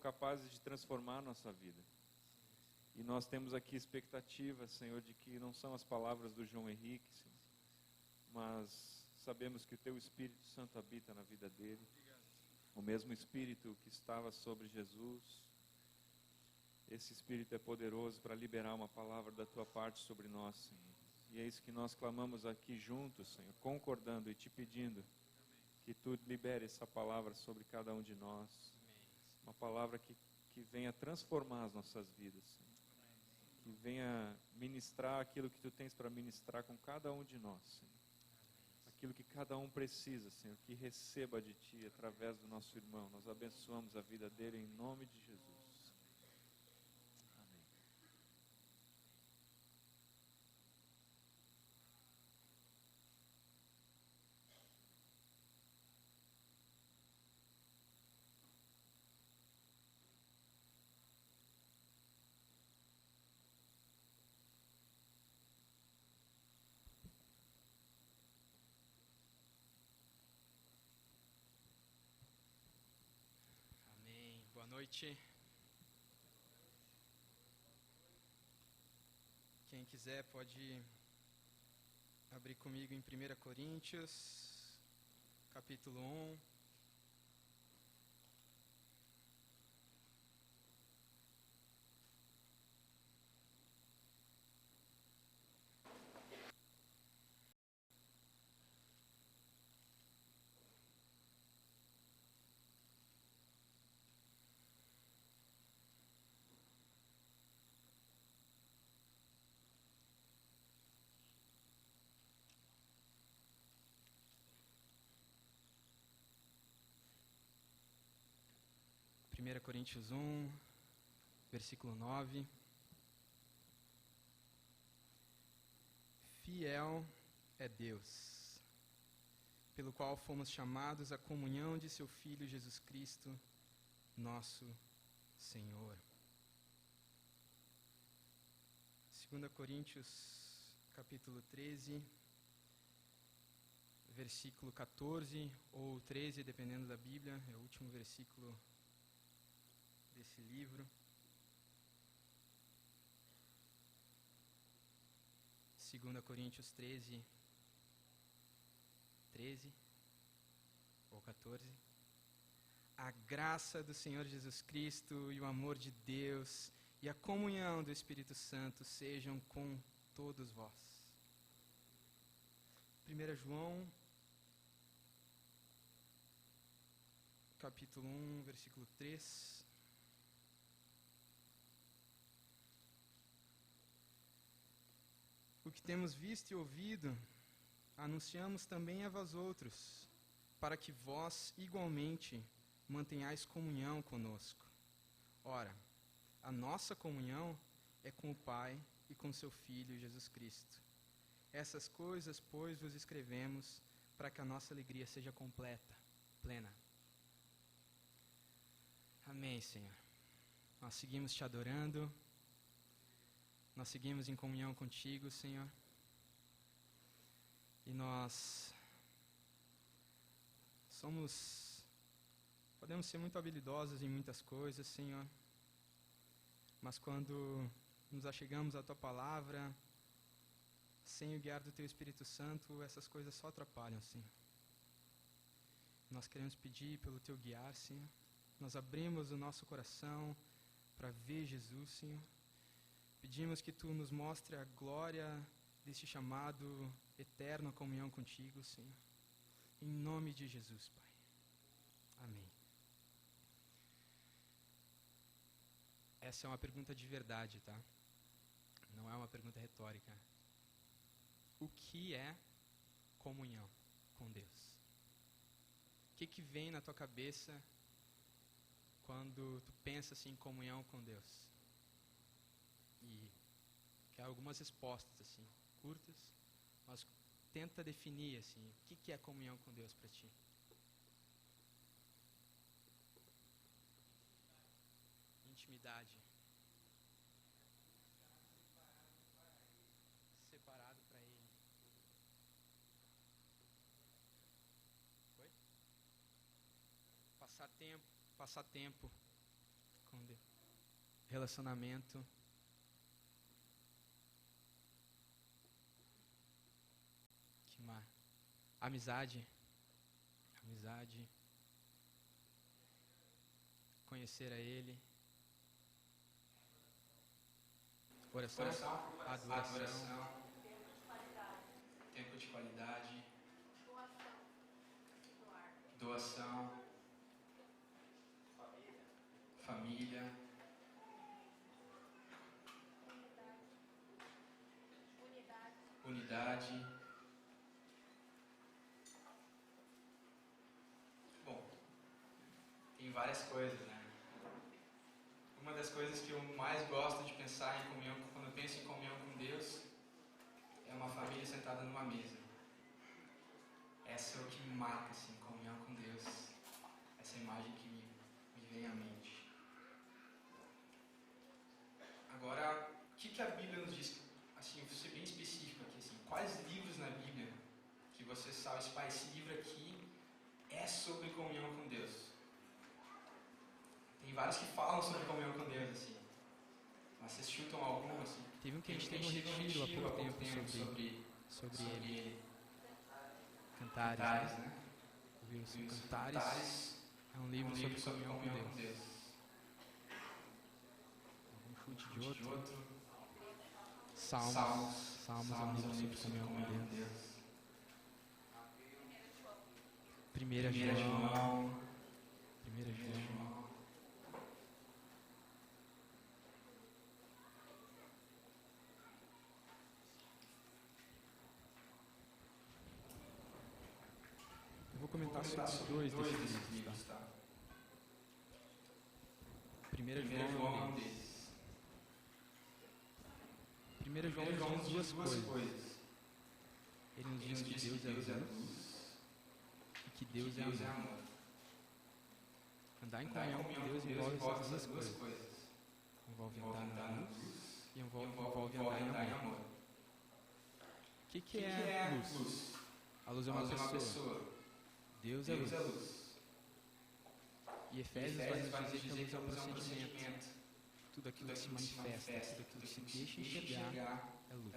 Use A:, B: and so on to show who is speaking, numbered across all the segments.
A: capazes de transformar a nossa vida. E nós temos aqui expectativa, Senhor, de que não são as palavras do João Henrique, Senhor, mas sabemos que o Teu Espírito Santo habita na vida dele. O mesmo Espírito que estava sobre Jesus. Esse Espírito é poderoso para liberar uma palavra da Tua parte sobre nós, Senhor. E é isso que nós clamamos aqui juntos, Senhor, concordando e Te pedindo que Tu libere essa palavra sobre cada um de nós. Uma palavra que venha transformar as nossas vidas, Senhor. Que venha ministrar aquilo que Tu tens para ministrar com cada um de nós, Senhor. Aquilo que cada um precisa, Senhor, que receba de Ti através do nosso irmão. Nós abençoamos a vida dele em nome de Jesus. Amém.
B: Amém. Boa noite. Quem quiser pode abrir comigo em 1 Coríntios, capítulo 1. Primeira Coríntios 1, versículo 9. Fiel é Deus, pelo qual fomos chamados à comunhão de seu Filho Jesus Cristo, nosso Senhor. 2 Coríntios, capítulo 13, versículo 14 ou 13, dependendo da Bíblia, é o último versículo desse livro. 2 Coríntios 13 ou 14. A graça do Senhor Jesus Cristo e o amor de Deus e a comunhão do Espírito Santo sejam com todos vós. 1 João, capítulo 1, versículo 3. O que temos visto e ouvido, anunciamos também a vós outros, para que vós igualmente mantenhais comunhão conosco. Ora, a nossa comunhão é com o Pai e com seu Filho Jesus Cristo. Essas coisas, pois, vos escrevemos para que a nossa alegria seja completa, plena. Amém, Senhor. Nós seguimos te adorando. Nós seguimos em comunhão contigo, Senhor. E nós podemos ser muito habilidosos em muitas coisas, Senhor. Mas quando nos achegamos à Tua palavra, sem o guiar do Teu Espírito Santo, essas coisas só atrapalham, Senhor. Nós queremos pedir pelo Teu guiar, Senhor. Nós abrimos o nosso coração para ver Jesus, Senhor. Pedimos que Tu nos mostre a glória deste chamado eterno à comunhão contigo, Senhor. Em nome de Jesus, Pai. Amém. Essa é uma pergunta de verdade, tá? Não é uma pergunta retórica. O que é comunhão com Deus? O que vem na tua cabeça quando tu pensa assim em comunhão com Deus? E quero algumas respostas assim, curtas, mas tenta definir assim, o que é comunhão com Deus para ti? Intimidade. Separado para Ele. Foi? Passar tempo relacionamento. Que mais? Amizade. Conhecer a Ele. Oração. Adoração. Tempo de qualidade. Doação. Família. Unidade. Bom, tem várias coisas, né? Uma das coisas que eu mais gosto de pensar em comunhão, quando eu penso em comunhão com Deus, é uma família sentada numa mesa. Essa é o que me marca, assim, comunhão com Deus. Essa imagem que me vem à mente. Agora, o que a Bíblia nos diz? Assim, eu vou ser bem específico aqui, assim, quais livros na Bíblia que você sabe, esse livro aqui é sobre comunhão com Deus? Tem vários que falam sobre comunhão com Deus, assim. Mas vocês chutam algum, assim? Teve um que a gente teve um retiro há pouco tempo sobre ele. Cantares, né? Ouviu Cantares é um livro sobre comunhão com Deus. Um chute de outro. Salmos é um livro sobre comunhão com Deus. 1 João. Eu vou comentar sobre os dois desses livros, tá? 1 João é um desses. 1 João nos diz duas coisas. Ele nos diz que Deus é luz e que Deus é amor. Andar em comunhão com Deus envolve essas duas coisas. Envolve andar na luz e envolve andar em amor. O que é luz? A luz é uma pessoa. Deus é luz. E Efésios vai nos dizer que a luz é um procedimento. Tudo aquilo que se manifesta, tudo aquilo que se deixa enxergar é luz.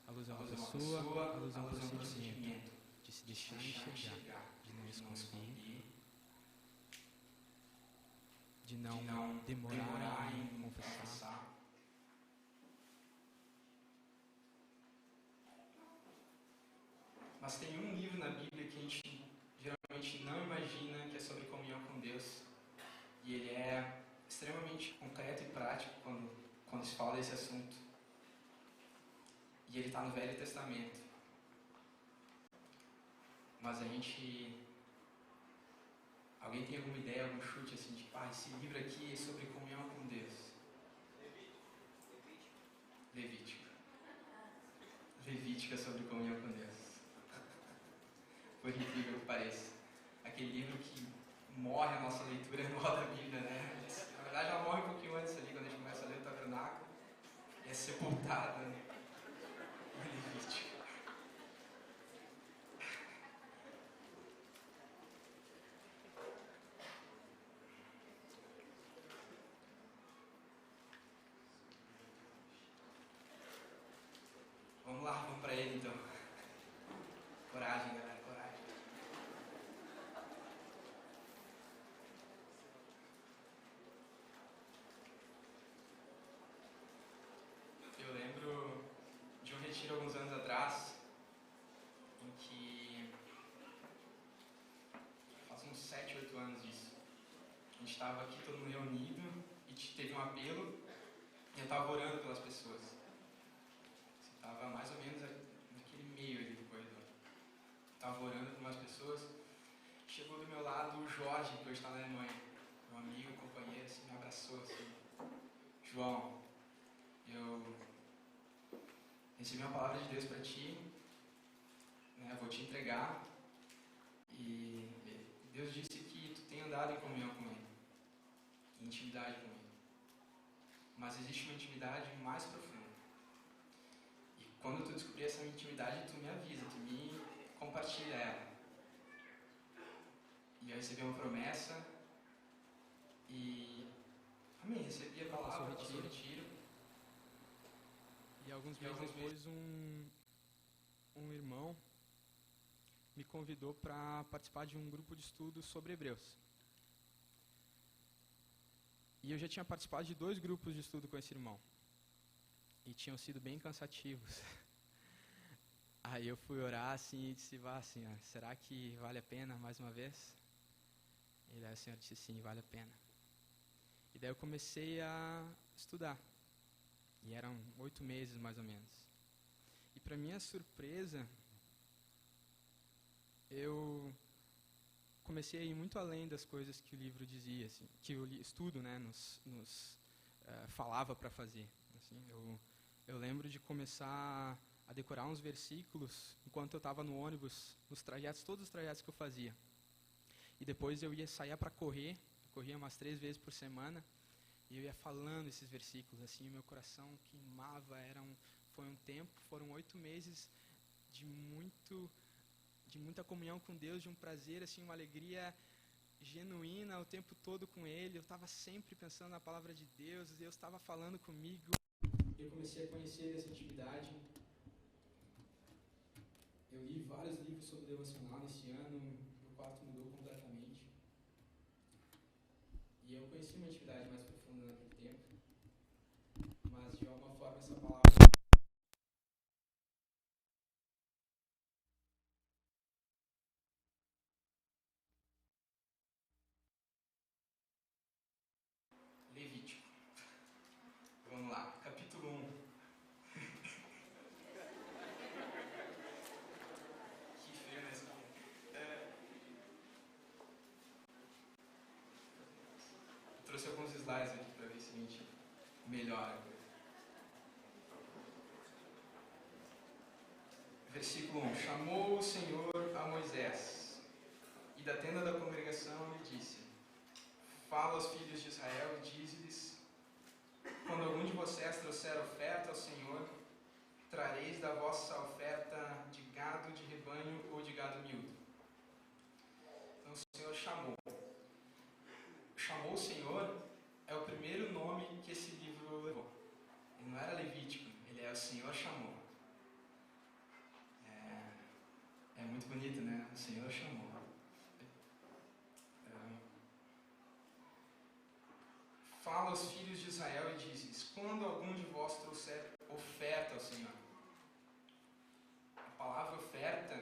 B: A luz é uma pessoa, a luz é um procedimento de se deixar enxergar, de não esconder, de não demorar em confessar. Mas tem um livro na Bíblia que a gente geralmente não imagina que é sobre comunhão com Deus. E ele é extremamente concreto e prático quando se fala desse assunto. E ele está no Velho Testamento. Mas alguém tem alguma ideia, algum chute assim de, esse livro aqui é sobre comunhão com Deus? Levítico é sobre comunhão com Deus. Por incrível que pareça. Aquele livro que morre a nossa leitura no da Bíblia, né? Na verdade, ela morre um pouquinho antes ali, quando a gente começa a ler o Tabernáculo. É sepultada no Levítico. Vamos para ele então. Coragem, galera, coragem. Eu lembro de um retiro alguns anos atrás, em que faz uns 7, 8 anos disso. A gente estava aqui todo mundo reunido e teve um apelo e eu estava orando pelas pessoas. Estava mais ou menos naquele meio ali do corredor. Estava orando por umas pessoas. Chegou do meu lado o Jorge, que hoje está na Alemanha. Meu amigo, companheiro, assim, me abraçou assim. João, eu recebi uma palavra de Deus para ti, né, vou te entregar. E Deus disse que tu tem andado em comunhão com Ele, em intimidade com Ele. Mas existe uma intimidade mais profunda. Quando tu descobrir essa intimidade, tu me avisa, tu me compartilha ela. E eu recebi uma promessa e... Amém, recebi a palavra. alguns meses depois, um irmão me convidou para participar de um grupo de estudo sobre Hebreus. E eu já tinha participado de 2 grupos de estudo com esse irmão. E tinham sido bem cansativos. Aí eu fui orar assim e disse, Senhor, será que vale a pena mais uma vez? E daí o Senhor disse, sim, vale a pena. E daí eu comecei a estudar. E eram 8 meses mais ou menos. E para minha surpresa, eu comecei a ir muito além das coisas que o livro dizia, assim, que o estudo, né, nos falava para fazer. Assim, eu lembro de começar a decorar uns versículos enquanto eu estava no ônibus, todos os trajetos que eu fazia. E depois eu saía para correr, eu corria umas 3 vezes por semana, e eu ia falando esses versículos, assim, meu coração queimava, foram 8 meses de muita comunhão com Deus, de um prazer, assim, uma alegria genuína o tempo todo com Ele. Eu estava sempre pensando na palavra de Deus estava falando comigo. Eu comecei a conhecer essa intimidade. Eu li vários livros sobre devocional nesse ano, meu quarto mudou completamente. E eu conheci uma intimidade mais profunda naquele tempo, mas de alguma forma essa palavra... Levítico. Vamos lá, capítulo 1. Que feio, né? Eu trouxe alguns slides aqui para ver se a gente melhora. Versículo 1. Chamou o Senhor a Moisés, e da tenda da congregação lhe disse: Fala aos filhos de Israel e dize-lhes: Quando algum de vocês trouxer oferta ao Senhor, trareis da vossa oferta de gado de rebanho ou de gado miúdo. Então o Senhor chamou. Chamou o Senhor é o primeiro nome que esse livro levou. Ele não era Levítico, ele é o Senhor chamou. É muito bonito, né? O Senhor chamou. Fala aos filhos de Israel e diz-lhes: Quando algum de vós trouxer oferta ao Senhor. A palavra oferta,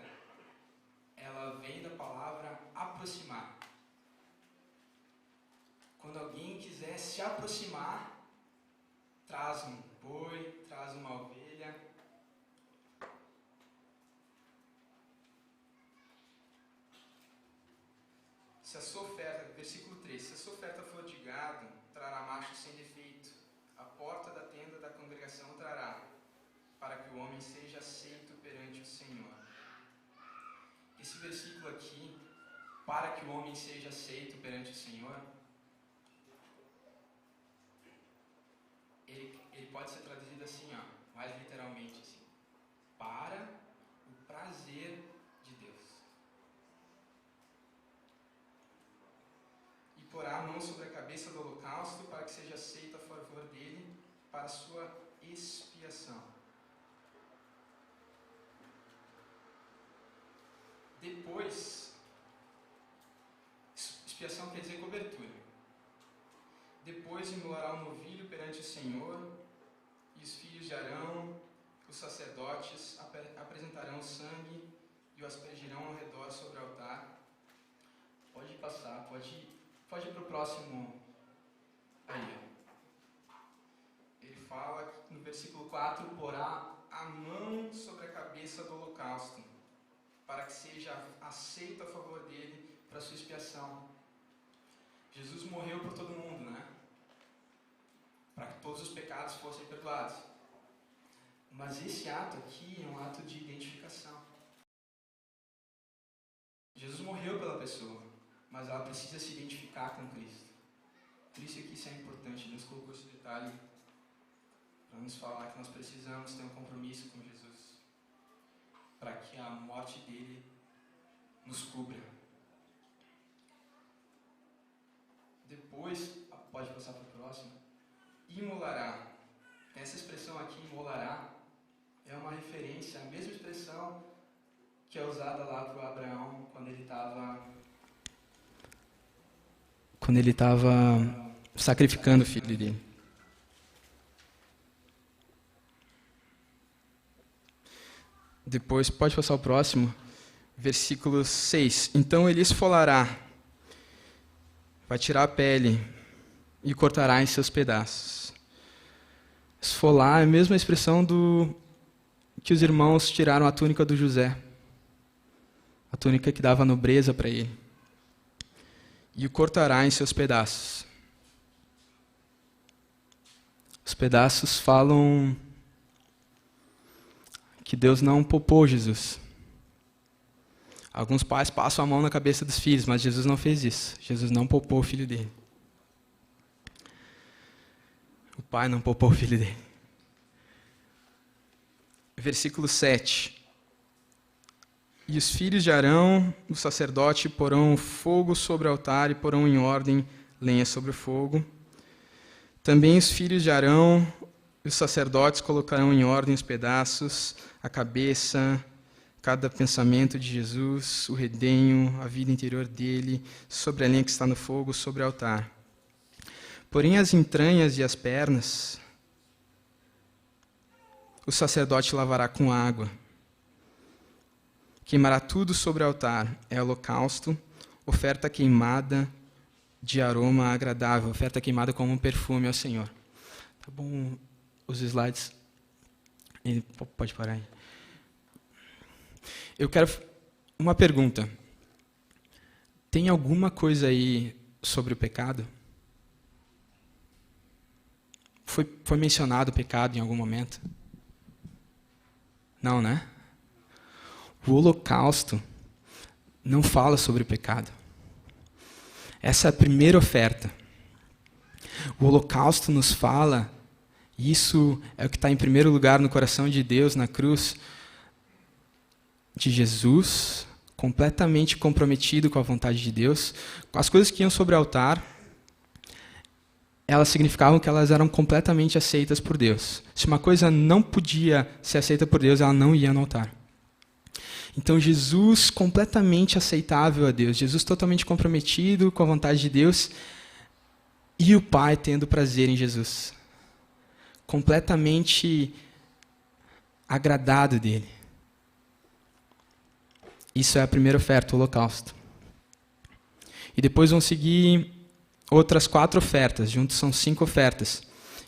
B: ela vem da palavra aproximar. Quando alguém quiser se aproximar, traz um boi, traz uma ovelha. Se a sua oferta, versículo 3, se a sua oferta for de gado, trará macho sem defeito. A porta da tenda da congregação trará, para que o homem seja aceito perante o Senhor. Esse versículo aqui, para que o homem seja aceito perante o Senhor, ele pode ser traduzido assim, ó, mais literalmente assim: para o prazer de Deus. E porá a mão sobre a cabeça do holocausto, para que seja aceito a favor dele, para a sua expiação. Depois, expiação quer dizer cobertura. Depois imolará um novilho perante o Senhor, e os filhos de Arão, os sacerdotes, apresentarão o sangue e o aspergirão ao redor sobre o altar. Pode passar, pode ir para o próximo. Aí, ó. Ele fala no versículo 4: porá a mão sobre a cabeça do holocausto, para que seja aceito a favor dele para a sua expiação. Jesus morreu por todo mundo, né? Para que todos os pecados fossem perdoados. Mas esse ato aqui é um ato de identificação. Jesus morreu pela pessoa, mas ela precisa se identificar com Cristo. Por isso que isso é importante. Deus colocou esse detalhe para nos falar que nós precisamos ter um compromisso com Jesus, para que a morte dele nos cubra. Depois, pode passar para o próximo. Imolará. Essa expressão aqui, imolará, é uma referência à mesma expressão que é usada lá para o Abraão quando ele estava sacrificando o filho dele. Depois, pode passar o próximo, versículo 6. Então ele esfolará, vai tirar a pele e cortará em seus pedaços. Esfolar é a mesma expressão que os irmãos tiraram a túnica do José, a túnica que dava nobreza para ele, e o cortará em seus pedaços. Os pedaços falam que Deus não poupou Jesus. Alguns pais passam a mão na cabeça dos filhos, mas Jesus não fez isso. Jesus não poupou o filho dele. O pai não poupou o filho dele. Versículo 7. E os filhos de Arão, o sacerdote, porão fogo sobre o altar e porão em ordem lenha sobre o fogo. Também os filhos de Arão, os sacerdotes, colocarão em ordem os pedaços, a cabeça, cada pensamento de Jesus, o redenho, a vida interior dele, sobre a lenha que está no fogo, sobre o altar. Porém, as entranhas e as pernas, o sacerdote lavará com água. Queimará tudo sobre o altar. É holocausto, oferta queimada de aroma agradável, oferta queimada como um perfume ao Senhor. Tá bom, os slides. Ele pode parar aí. Eu quero uma pergunta. Tem alguma coisa aí sobre o pecado? Foi mencionado o pecado em algum momento? Não, né? O holocausto não fala sobre o pecado. Essa é a primeira oferta. O holocausto nos fala, isso é o que está em primeiro lugar no coração de Deus, na cruz, de Jesus, completamente comprometido com a vontade de Deus. As coisas que iam sobre o altar, elas significavam que elas eram completamente aceitas por Deus. Se uma coisa não podia ser aceita por Deus, ela não ia no altar. Então, Jesus completamente aceitável a Deus, Jesus totalmente comprometido com a vontade de Deus, e o Pai tendo prazer em Jesus, completamente agradado dele. Isso é a primeira oferta, o holocausto. E depois vão seguir outras 4 ofertas, juntos são 5 ofertas.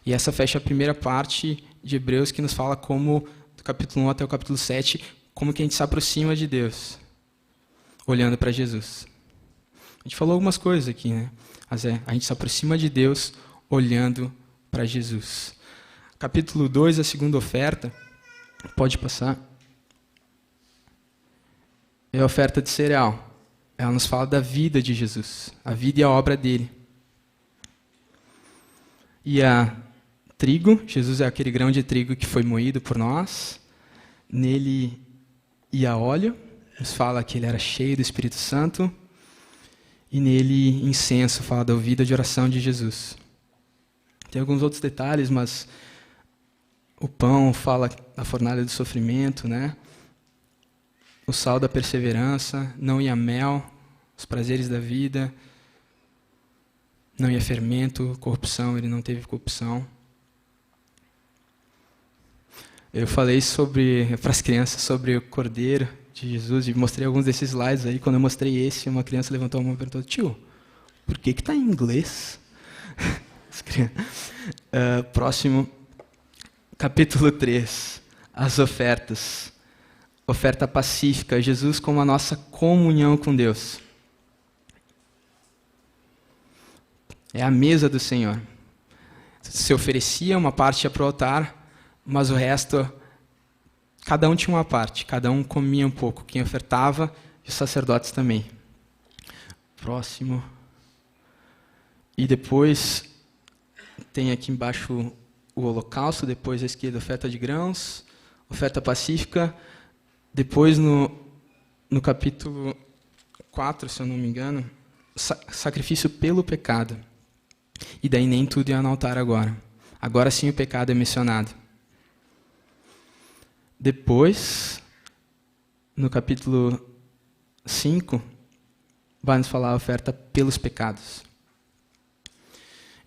B: E essa fecha a primeira parte de Hebreus, que nos fala como, do capítulo 1 até o capítulo 7, como que a gente se aproxima de Deus, olhando para Jesus. A gente falou algumas coisas aqui, né? Mas a gente se aproxima de Deus olhando para Jesus. Capítulo 2, a segunda oferta, pode passar. É a oferta de cereal. Ela nos fala da vida de Jesus, a vida e a obra dele. E a trigo, Jesus é aquele grão de trigo que foi moído por nós. Nele ia óleo, nos fala que ele era cheio do Espírito Santo. E nele incenso, fala da vida de oração de Jesus. Tem alguns outros detalhes, mas o pão fala da fornalha do sofrimento, né? O sal da perseverança, não ia mel, os prazeres da vida, não ia fermento, corrupção, ele não teve corrupção. Eu falei para as crianças sobre o Cordeiro de Jesus e mostrei alguns desses slides aí. Quando eu mostrei esse, uma criança levantou a mão e perguntou: tio, por que está em inglês? Próximo, capítulo 3, as ofertas. Oferta pacífica, Jesus como a nossa comunhão com Deus. É a mesa do Senhor. Se oferecia, uma parte ia para o altar, mas o resto, cada um tinha uma parte, cada um comia um pouco. Quem ofertava, e os sacerdotes também. Próximo. E depois, tem aqui embaixo o holocausto, depois à esquerda, oferta de grãos, oferta pacífica. Depois, no capítulo 4, se eu não me engano, sacrifício pelo pecado. E daí nem tudo ia no altar agora. Agora sim o pecado é mencionado. Depois, no capítulo 5, vai nos falar a oferta pelos pecados.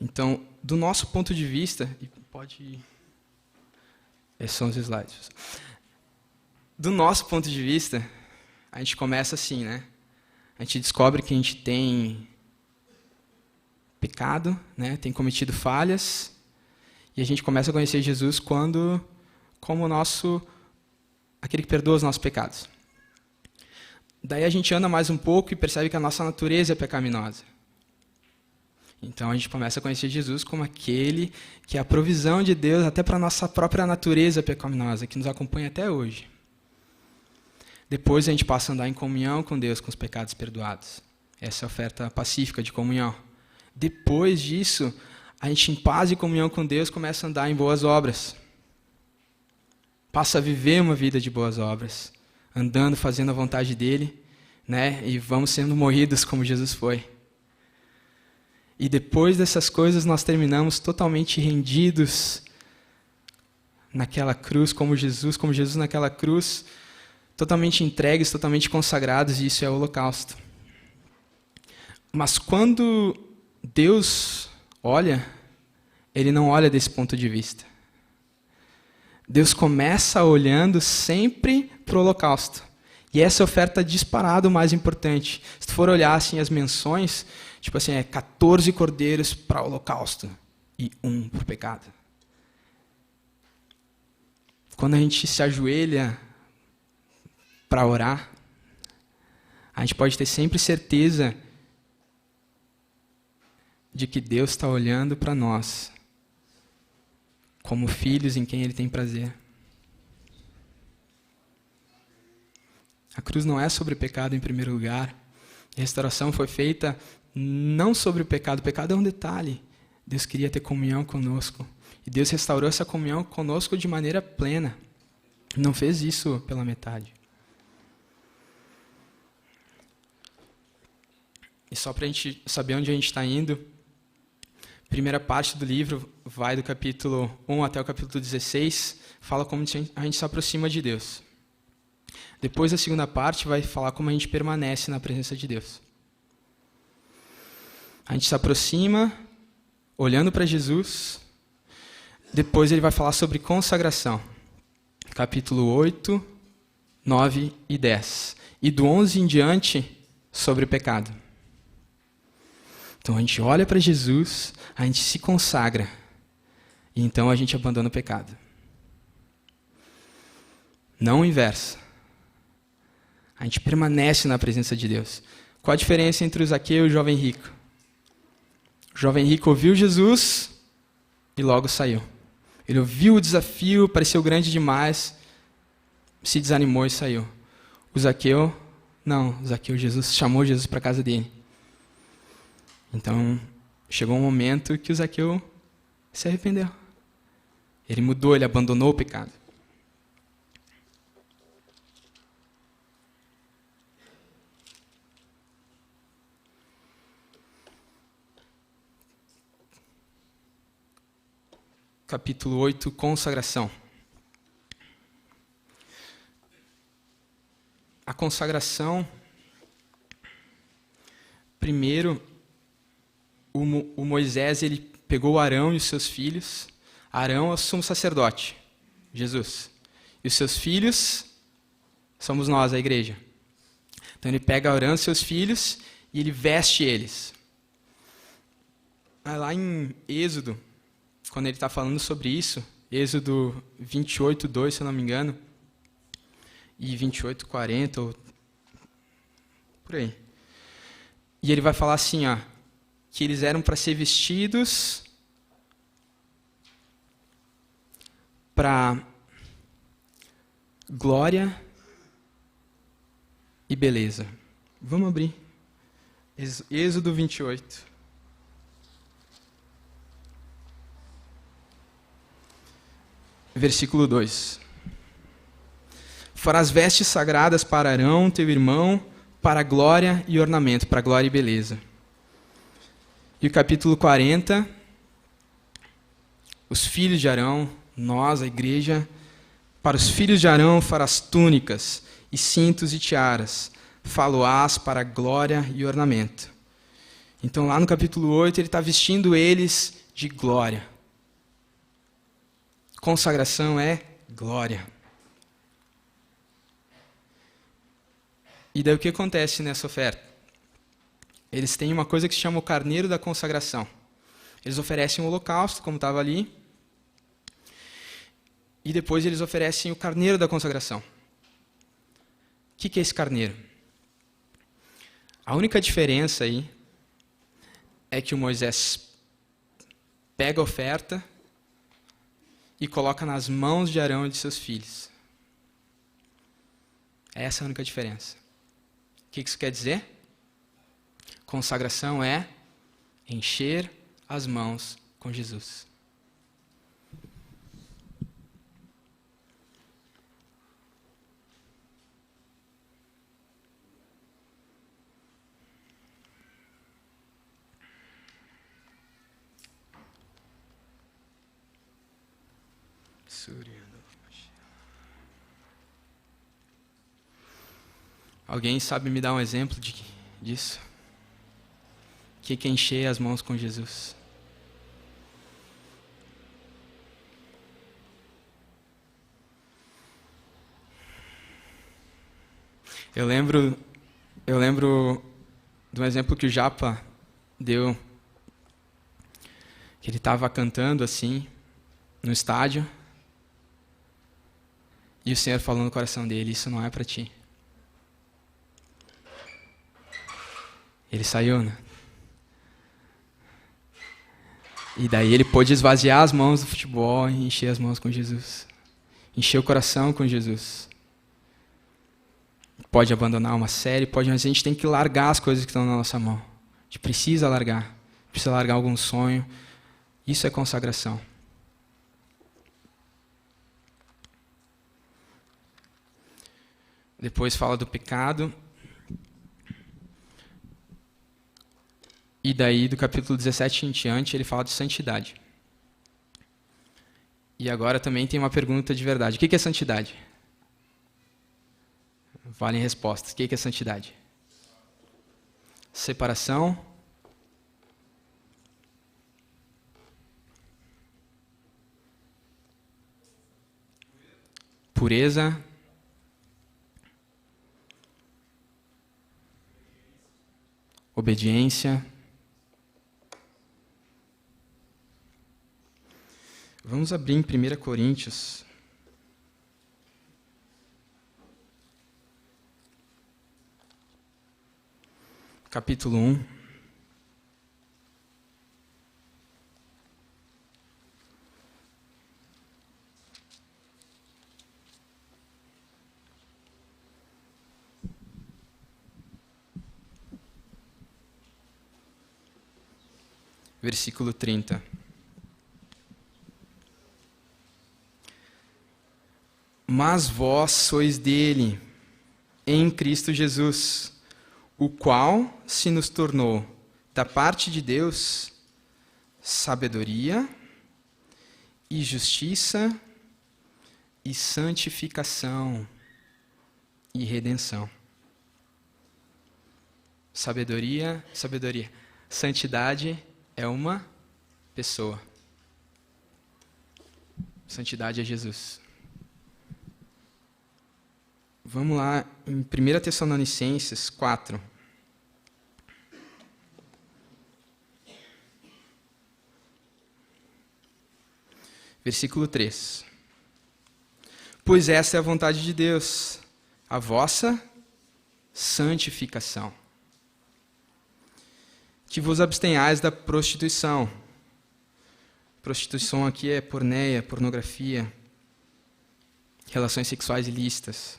B: Então, do nosso ponto de vista, e pode ir. Esses são os slides. Do nosso ponto de vista, a gente começa assim, né? A gente descobre que a gente tem pecado, né? Tem cometido falhas, e a gente começa a conhecer Jesus como aquele que perdoa os nossos pecados. Daí a gente anda mais um pouco e percebe que a nossa natureza é pecaminosa. Então a gente começa a conhecer Jesus como aquele que é a provisão de Deus até para a nossa própria natureza pecaminosa, que nos acompanha até hoje. Depois a gente passa a andar em comunhão com Deus, com os pecados perdoados. Essa é a oferta pacífica de comunhão. Depois disso, a gente, em paz e comunhão com Deus, começa a andar em boas obras. Passa a viver uma vida de boas obras, andando, fazendo a vontade dEle, né? E vamos sendo moídos como Jesus foi. E depois dessas coisas, nós terminamos totalmente rendidos naquela cruz, como Jesus naquela cruz, totalmente entregues, totalmente consagrados, e isso é o holocausto. Mas quando Deus olha, Ele não olha desse ponto de vista. Deus começa olhando sempre para o holocausto. E essa é a oferta disparada o mais importante. Se tu for olhar assim, as menções, tipo assim, 14 cordeiros para o holocausto e 1 para o pecado. Quando a gente se ajoelha para orar, a gente pode ter sempre certeza de que Deus está olhando para nós como filhos em quem Ele tem prazer. A cruz não é sobre o pecado em primeiro lugar. A restauração foi feita não sobre o pecado. O pecado é um detalhe. Deus queria ter comunhão conosco. E Deus restaurou essa comunhão conosco de maneira plena. Não fez isso pela metade. E só para a gente saber onde a gente está indo, a primeira parte do livro vai do capítulo 1 até o capítulo 16, fala como a gente se aproxima de Deus. Depois, a segunda parte vai falar como a gente permanece na presença de Deus. A gente se aproxima, olhando para Jesus. Depois ele vai falar sobre consagração. Capítulo 8, 9 e 10. E do 11 em diante, sobre o pecado. Então a gente olha para Jesus, a gente se consagra. E então a gente abandona o pecado. Não o inverso. A gente permanece na presença de Deus. Qual a diferença entre o Zaqueu e o jovem rico? O jovem rico ouviu Jesus e logo saiu. Ele ouviu o desafio, pareceu grande demais, se desanimou e saiu. O Zaqueu, não. O Zaqueu, Jesus chamou Jesus para a casa dele. Então, chegou um momento que o Zaqueu se arrependeu. Ele mudou, ele abandonou o pecado. Capítulo 8, consagração. A consagração, primeiro, o Moisés ele pegou Arão e os seus filhos. Arão é o sumo sacerdote, Jesus. E os seus filhos somos nós, a igreja. Então ele pega Arão e seus filhos e ele veste eles. Lá em Êxodo, quando ele está falando sobre isso, Êxodo 28, 2, se eu não me engano, e 28, 40, ou por aí. E ele vai falar assim, que eles eram para ser vestidos para glória e beleza. Vamos abrir. Êxodo 28. Versículo 2. Farás vestes sagradas para Arão, teu irmão, para glória e ornamento, para glória e beleza. E o capítulo 40, os filhos de Arão, nós, a igreja, Para os filhos de Arão farás túnicas, e cintos e tiaras, fá-lo-ás para glória e ornamento. Então, lá no capítulo 8, ele está vestindo eles de glória. Consagração é glória. E daí o que acontece nessa oferta? Eles têm uma coisa que se chama o carneiro da consagração. Eles oferecem um holocausto, como estava ali, e depois eles oferecem o carneiro da consagração. O que é esse carneiro? A única diferença aí é que o Moisés pega a oferta e coloca nas mãos de Arão e de seus filhos. Essa é a única diferença. O que isso quer dizer? Consagração é encher as mãos com Jesus. Alguém sabe me dar um exemplo disso? O que é encher as mãos com Jesus? Eu lembro de um exemplo que o Japa deu, que ele estava cantando assim, no estádio, e o Senhor falou no coração dele: isso não é para ti. Ele saiu, né? E daí ele pôde esvaziar as mãos do futebol e encher as mãos com Jesus. Encher o coração com Jesus. Pode abandonar uma série, pode, mas a gente tem que largar as coisas que estão na nossa mão. A gente precisa largar. Precisa largar algum sonho. Isso é consagração. Depois fala do pecado. E daí, do capítulo 17 em diante, ele fala de santidade. E agora também tem uma pergunta de verdade. O que é santidade? Valem respostas. O que é santidade? Separação. Pureza. Obediência. Vamos abrir em 1 Coríntios. Capítulo 1. Versículo 30. Mas vós sois dele, em Cristo Jesus, o qual se nos tornou, da parte de Deus, sabedoria e justiça e santificação e redenção. Sabedoria. Santidade é uma pessoa. Santidade é Jesus. Vamos lá, em 1 Tessalonicenses 4. Versículo 3. Pois essa é a vontade de Deus, a vossa santificação. Que vos abstenhais da prostituição. Prostituição aqui é porneia, pornografia, relações sexuais ilícitas.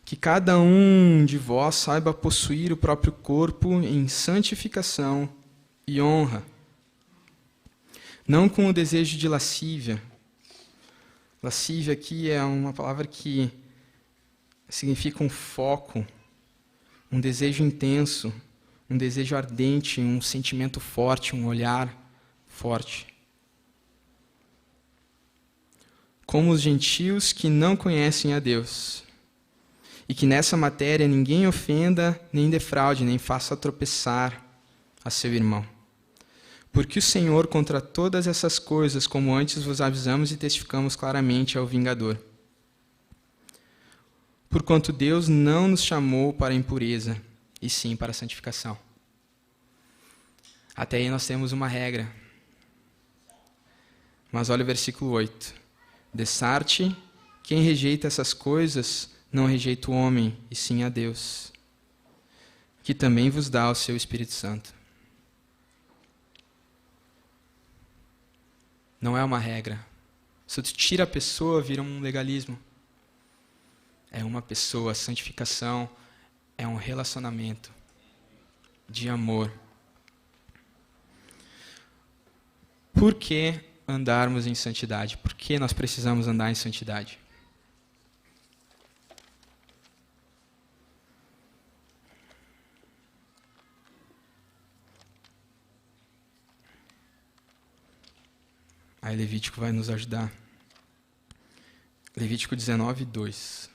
B: Que cada um de vós saiba possuir o próprio corpo em santificação e honra, não com o desejo de lascívia. Lascívia aqui é uma palavra que significa um foco, um desejo intenso, um desejo ardente, um sentimento forte, um olhar forte. como os gentios que não conhecem a Deus, e que nessa matéria ninguém ofenda, nem defraude, nem faça tropeçar a seu irmão. Porque o Senhor, contra todas essas coisas, como antes vos avisamos e testificamos claramente, é o vingador. Porquanto Deus não nos chamou para a impureza, e sim para a santificação. Até aí nós temos uma regra. Mas olha o versículo 8. Dessarte, quem rejeita essas coisas, não rejeita o homem, e sim a Deus, que também vos dá o seu Espírito Santo. Não é uma regra. Se tu tira a pessoa, vira um legalismo. É uma pessoa, santificação é um relacionamento de amor. Por que andarmos em santidade? Por que nós precisamos andar em santidade? Aí Levítico vai nos ajudar. Levítico 19, 2.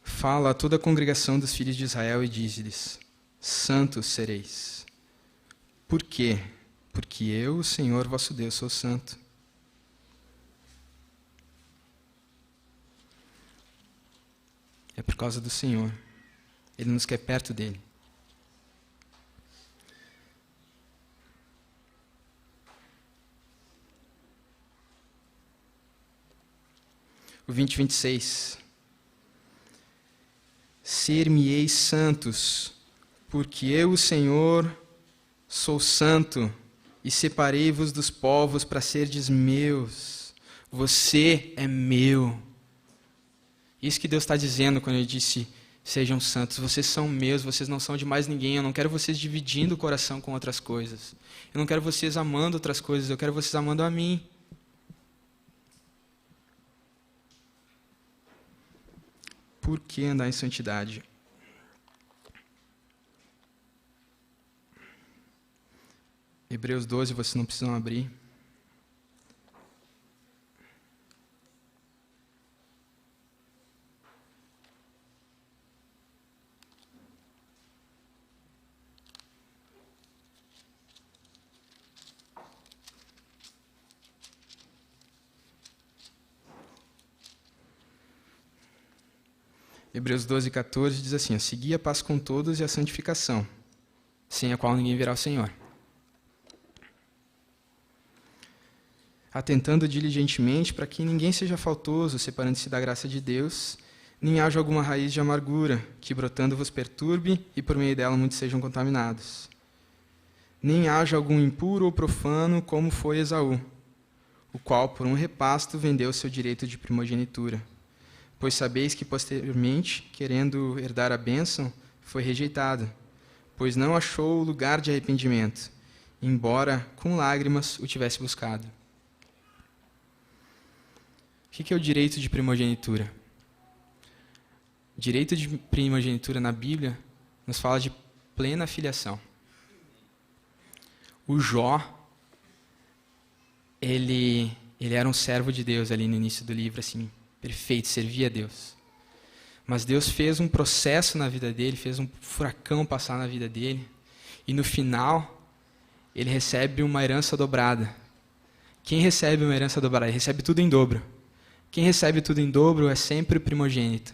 B: Fala a toda a congregação dos filhos de Israel e diz-lhes: santos sereis. Por quê? Porque eu, o Senhor vosso Deus, sou santo. É por causa do Senhor. Ele nos quer perto dele. O 20, 26. Ser-me-eis santos, porque eu, o Senhor, sou santo, e separei-vos dos povos para serdes meus. Você é meu. Isso que Deus está dizendo quando Ele disse, sejam santos. Vocês são meus, vocês não são de mais ninguém. Eu não quero vocês dividindo o coração com outras coisas. Eu não quero vocês amando outras coisas, eu quero vocês amando a mim. Por que andar em santidade? Hebreus 12, vocês não precisam abrir. Hebreus 12, 14 diz assim: segui a paz com todos e a santificação, sem a qual ninguém verá o Senhor. Atentando diligentemente para que ninguém seja faltoso, separando-se da graça de Deus, nem haja alguma raiz de amargura, que brotando vos perturbe, e por meio dela muitos sejam contaminados. Nem haja algum impuro ou profano, como foi Esaú, o qual por um repasto vendeu seu direito de primogenitura. Pois sabeis que posteriormente, querendo herdar a bênção, foi rejeitado, pois não achou lugar de arrependimento, embora com lágrimas o tivesse buscado. O que é o direito de primogenitura? Direito de primogenitura na Bíblia nos fala de plena filiação. O Jó, ele era um servo de Deus ali no início do livro, assim, perfeito, servia a Deus. Mas Deus fez um processo na vida dele, fez um furacão passar na vida dele, e no final, ele recebe uma herança dobrada. Quem recebe uma herança dobrada? Ele recebe tudo em dobro. Quem recebe tudo em dobro é sempre o primogênito.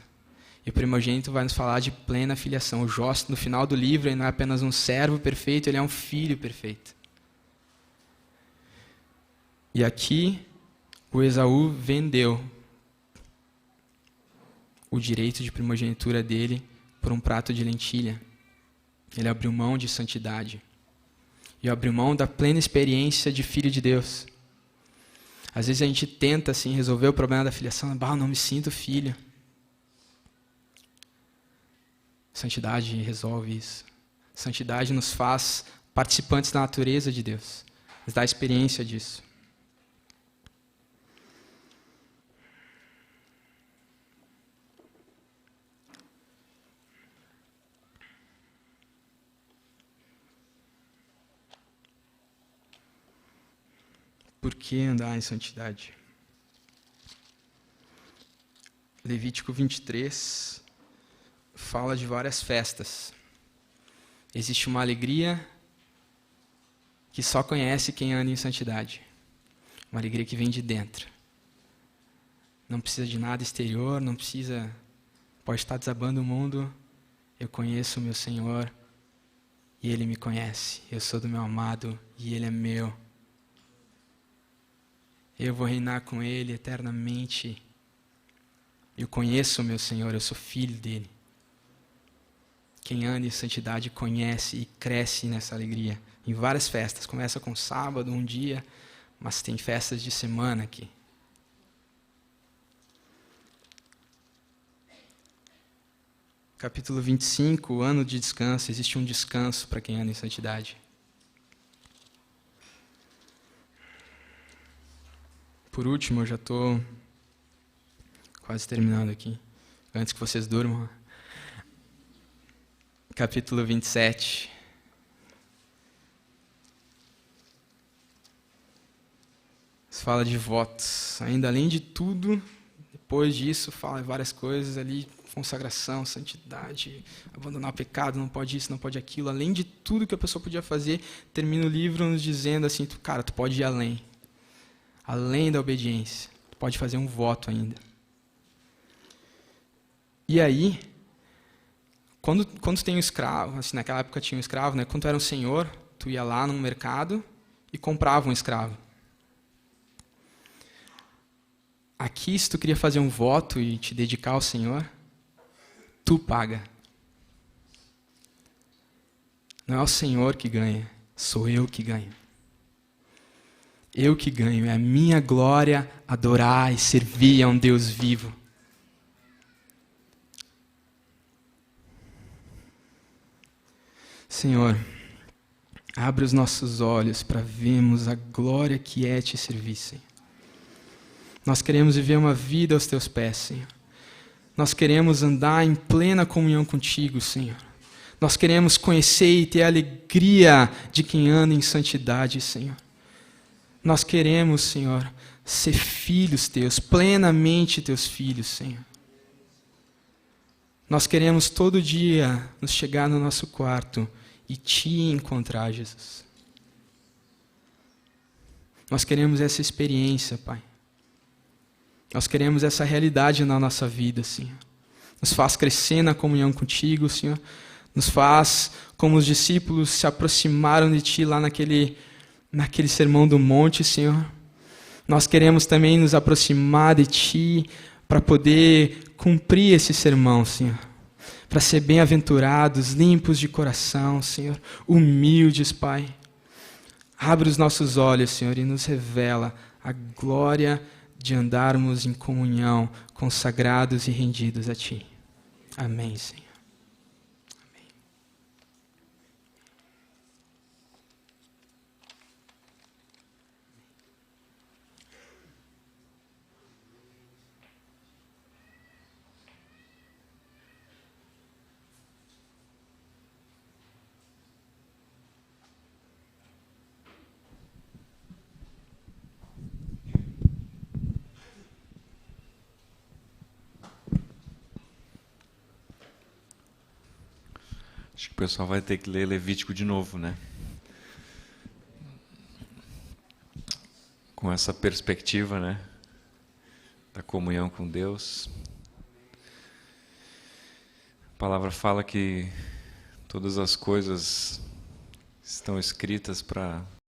B: E o primogênito vai nos falar de plena filiação. O Jó, no final do livro, ele não é apenas um servo perfeito, ele é um filho perfeito. E aqui, o Esaú vendeu o direito de primogenitura dele por um prato de lentilha. Ele abriu mão de santidade. E abriu mão da plena experiência de filho de Deus. Às vezes a gente tenta assim, resolver o problema da filiação. Eu não me sinto filho. Santidade resolve isso. Santidade nos faz participantes da natureza de Deus. Nos dá a experiência disso. Por que andar em santidade? Levítico 23 fala de várias festas. Existe uma alegria que só conhece quem anda em santidade. Uma alegria que vem de dentro. Não precisa de nada exterior, não precisa... Pode estar desabando o mundo. Eu conheço o meu Senhor e Ele me conhece. Eu sou do meu amado e Ele é meu. Eu vou reinar com Ele eternamente. Eu conheço o meu Senhor, eu sou filho dEle. Quem anda em santidade conhece e cresce nessa alegria. Em várias festas. Começa com sábado, um dia, mas tem festas de semana aqui. Capítulo 25, o ano de descanso. Existe um descanso para quem anda em santidade. Por último, eu já estou quase terminando aqui, antes que vocês durmam. Capítulo 27. Fala de votos. Ainda além de tudo, depois disso, fala várias coisas ali, consagração, santidade, abandonar o pecado, não pode isso, não pode aquilo. Além de tudo que a pessoa podia fazer, termina o livro nos dizendo assim, cara, tu pode ir além. Além da obediência. Tu pode fazer um voto ainda. E aí, quando tu tem um escravo, assim, naquela época tinha um escravo, né? Quando tu era um senhor, tu ia lá no mercado e comprava um escravo. Aqui, se tu queria fazer um voto e te dedicar ao Senhor, tu paga. Não é o Senhor que ganha, sou eu que ganho. Eu que ganho, é a minha glória adorar e servir a um Deus vivo. Senhor, abre os nossos olhos para vermos a glória que é te servir, Senhor. Nós queremos viver uma vida aos teus pés, Senhor. Nós queremos andar em plena comunhão contigo, Senhor. Nós queremos conhecer e ter a alegria de quem anda em santidade, Senhor. Nós queremos, Senhor, ser filhos teus, plenamente teus filhos, Senhor. Nós queremos todo dia nos chegar no nosso quarto e te encontrar, Jesus. Nós queremos essa experiência, Pai. Nós queremos essa realidade na nossa vida, Senhor. Nos faz crescer na comunhão contigo, Senhor. Nos faz, como os discípulos se aproximaram de Ti lá naquele sermão do monte, Senhor. Nós queremos também nos aproximar de Ti para poder cumprir esse sermão, Senhor. Para ser bem-aventurados, limpos de coração, Senhor. Humildes, Pai. Abre os nossos olhos, Senhor, e nos revela a glória de andarmos em comunhão, consagrados e rendidos a Ti. Amém, Senhor. Amém.
A: Acho que o pessoal vai ter que ler Levítico de novo, né? Com essa perspectiva, né? Da comunhão com Deus. A palavra fala que todas as coisas estão escritas para